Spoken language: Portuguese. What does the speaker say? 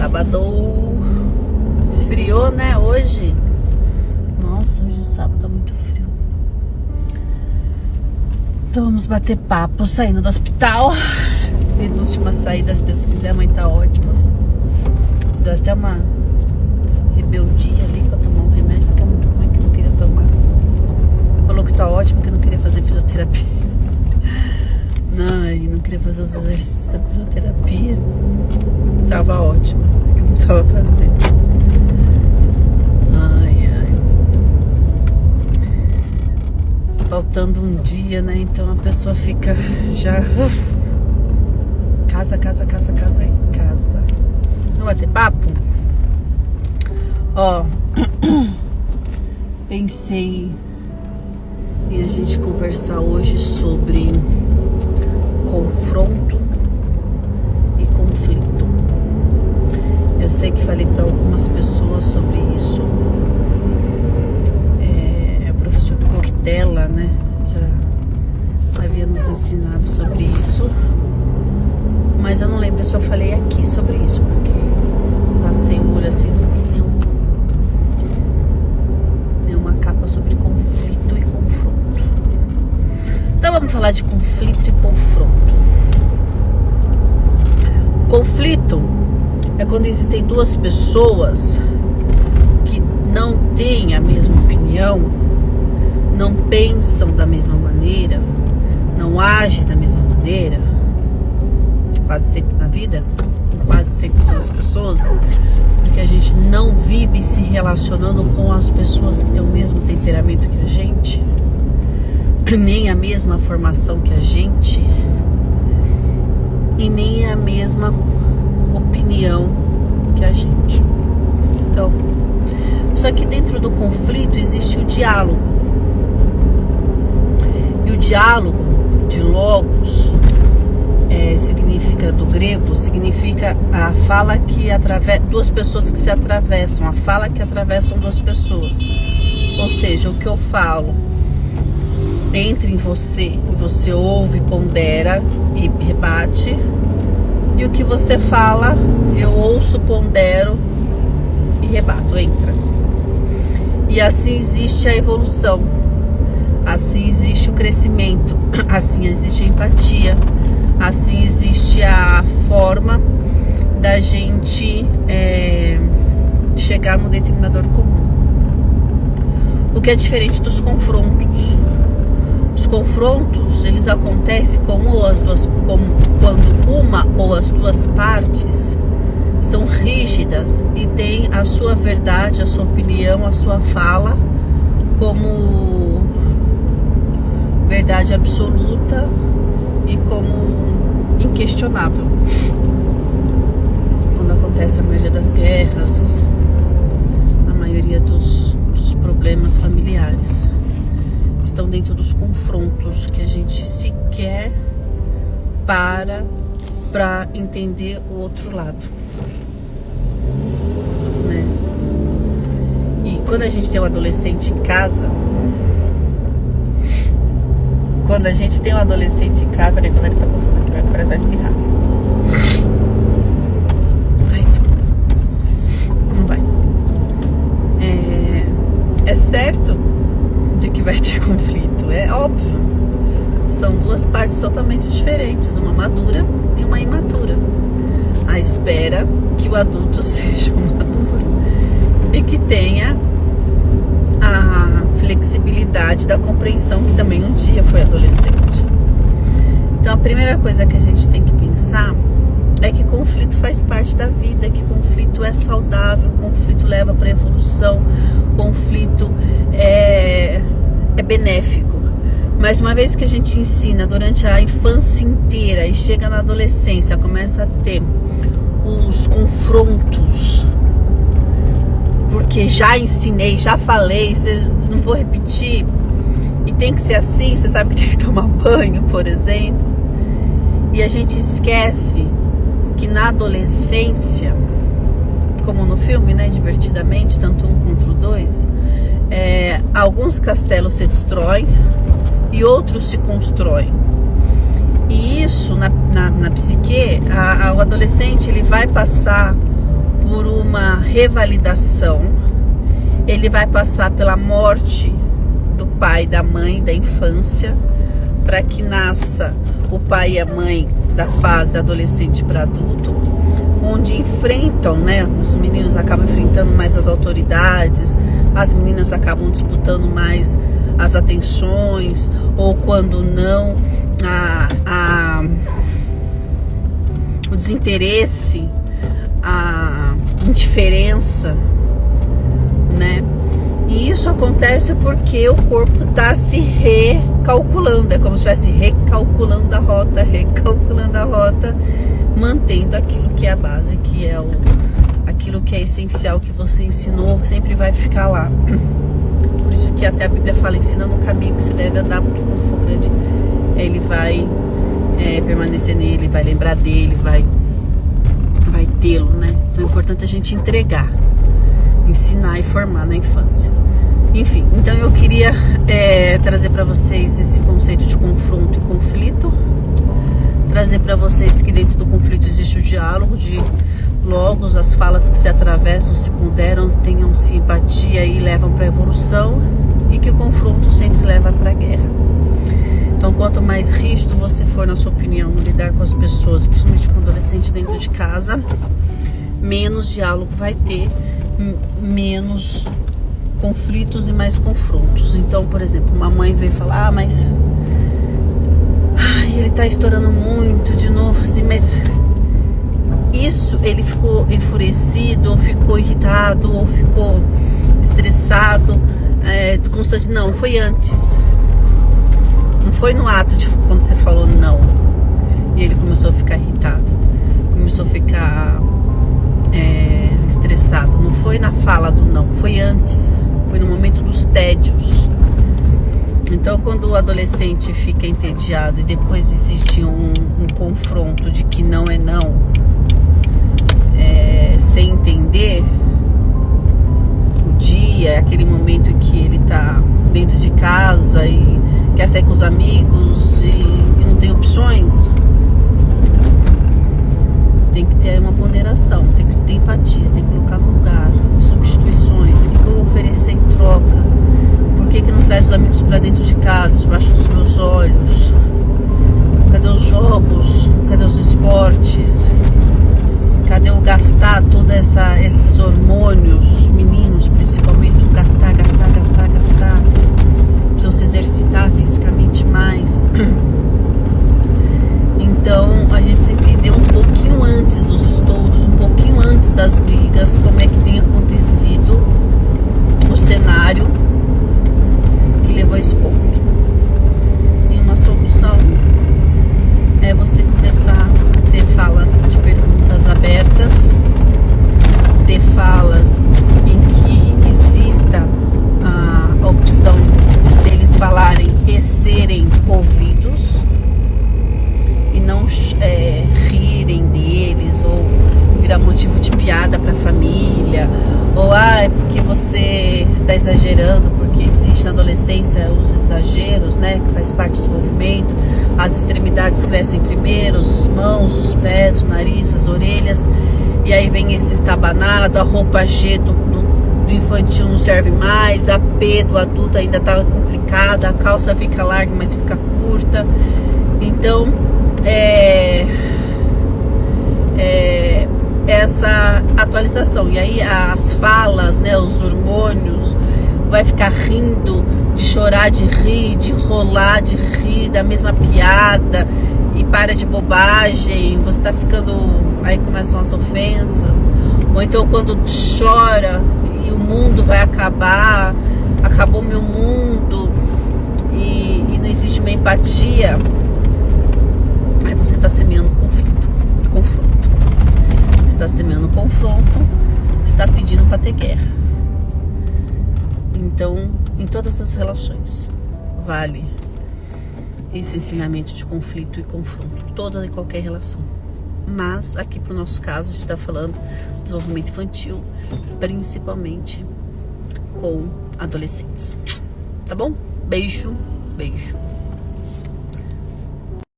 Sábado. Esfriou, né? Hoje. Nossa, hoje sábado tá muito frio. Então vamos bater papo saindo do hospital. Penúltima saída, se Deus quiser, a mãe tá ótima. Deu até uma rebeldia ali pra tomar um remédio, porque é muito ruim, que não queria tomar. Falou que tá ótimo, que não queria fazer fisioterapia. Não queria fazer os exercícios da fisioterapia. Tava ótimo, que não precisava fazer. Faltando um dia, né? Então a pessoa fica já... Casa em casa. Não vai ter papo? Ó, pensei em a gente conversar hoje sobre confronto e conflito. Eu sei que falei para algumas pessoas sobre isso. O professor Cortella, né, já havia nos ensinado sobre isso. Mas eu não lembro se eu falei aqui sobre isso, porque passei o olho assim, não vi nenhuma capa sobre conflito e confronto. Então vamos falar de conflito e confronto. Conflito é quando existem duas pessoas que não têm a mesma opinião, não pensam da mesma maneira, não agem da mesma maneira. Quase sempre na vida, quase sempre com as pessoas, porque a gente não vive se relacionando com as pessoas que têm o mesmo temperamento que a gente, nem a mesma formação que a gente, e nem a mesma opinião que a gente. Então, só que dentro do conflito existe o diálogo. E o diálogo de logos significa, do grego, significa a fala que atravessa duas pessoas que se atravessam, a fala que atravessam duas pessoas. Ou seja, o que eu falo entra em você e você ouve, pondera e rebate, e o que você fala eu ouço, pondero e rebato, entra. E assim existe a evolução, assim existe o crescimento, assim existe a empatia, assim existe a forma da gente chegar no denominador comum. O que é diferente dos confrontos. Os confrontos, eles acontecem quando uma ou as duas partes são rígidas e têm a sua verdade, a sua opinião, a sua fala como verdade absoluta e como inquestionável. Quando acontece a maioria das guerras, a maioria dos problemas familiares estão dentro dos confrontos que a gente sequer para entender o outro lado, né? E quando a gente tem um adolescente em casa, peraí, quando ele tá passando aqui, agora vai espirrar. Ai, desculpa. Não vai. É certo de que vai ter conflito, é óbvio. São duas partes totalmente diferentes, uma madura e uma imatura. À espera que o adulto seja um maduro e que tenha a flexibilidade da compreensão que também um dia foi adolescente. Então a primeira coisa que a gente tem que pensar é que conflito faz parte da vida, que conflito é saudável, conflito leva para a evolução, conflito é benéfico. Mas uma vez que a gente ensina durante a infância inteira e chega na adolescência, começa a ter os confrontos, porque já ensinei, já falei, não vou repetir, e tem que ser assim, você sabe que tem que tomar banho, por exemplo, e a gente esquece que na adolescência, como no filme, né, Divertidamente, tanto um quanto o dois, alguns castelos se destroem e outros se constroem. E isso na psique, o adolescente ele vai passar por uma revalidação, ele vai passar pela morte do pai e da mãe da infância, para que nasça o pai e a mãe da fase adolescente para adulto, onde enfrentam, né? Os meninos acabam enfrentando mais as autoridades, as meninas acabam disputando mais as atenções, ou quando não, o desinteresse, a indiferença, né? E isso acontece porque o corpo está se recalculando, é como se estivesse recalculando a rota, mantendo aquilo que é a base, que é aquilo que é essencial, que você ensinou, sempre vai ficar lá. Por isso que até a Bíblia fala, ensina no caminho que se deve andar, porque quando for grande, ele vai permanecer nele, vai lembrar dele, vai tê-lo, né? Então é importante a gente entregar, ensinar e formar na infância. Enfim, então eu queria trazer para vocês esse conceito de confronto e conflito, trazer para vocês que dentro do conflito existe o diálogo, de logos, as falas que se atravessam, se ponderam, tenham simpatia e levam para a evolução, e que o confronto sempre leva para a guerra. Então, quanto mais rígido você for, na sua opinião, no lidar com as pessoas, principalmente com o adolescente dentro de casa, menos diálogo vai ter, menos conflitos e mais confrontos. Então, por exemplo, uma mãe veio falar, mas ele tá estourando muito de novo, assim, mas isso, ele ficou enfurecido, ou ficou irritado, ou ficou estressado, constante. Não, foi antes. Não foi no ato de quando você falou não. E ele começou a ficar irritado, começou a ficar estressado. Não foi na fala do não, foi antes. Foi no momento dos tédios. Então, quando o adolescente fica entediado e depois existe um confronto de que não é não, sem entender o dia, aquele momento em que ele tá dentro de casa e quer sair com os amigos e não tem opções, tem que ter uma ponderação, tem que ter empatia, tem que colocar no lugar, substituições, o que eu vou oferecer em troca, por que não traz os amigos para dentro de casa, debaixo dos meus olhos, cadê os jogos, cadê os esportes, cadê o gastar todos esses hormônios, os meninos principalmente, gastar, precisam se exercitar fisicamente mais. Então a gente precisa entender um pouquinho antes dos estouros, um pouquinho antes das brigas, como é que tem acontecido o cenário que levou a esse ponto. E uma solução é você começar a ter falas de perguntas abertas, ter falas em que exista a opção deles falarem e serem ouvidos, e não rirem deles, ou virar motivo de piada para a família, ou é porque você está exagerando, porque existe na adolescência os exageros, né, que faz parte do desenvolvimento, as extremidades crescem primeiro, as mãos, os pés, o nariz, as orelhas, e aí vem esse estabanado, a roupa G do infantil não serve mais, a P do adulto ainda está complicada, a calça fica larga, mas fica curta. Então, essa atualização, e aí as falas, né, os hormônios, vai ficar rindo, de chorar, de rir, de rolar, de rir da mesma piada, e para de bobagem, você tá ficando, aí começam as ofensas, ou então quando chora e o mundo vai acabar, acabou meu mundo, e não existe uma empatia, aí você está semeando confronto. Está semeando confronto, está pedindo para ter guerra. Então, em todas as relações, vale esse ensinamento de conflito e confronto, toda e qualquer relação. Mas aqui para o nosso caso, a gente está falando de desenvolvimento infantil, principalmente com adolescentes. Tá bom? Beijo, beijo.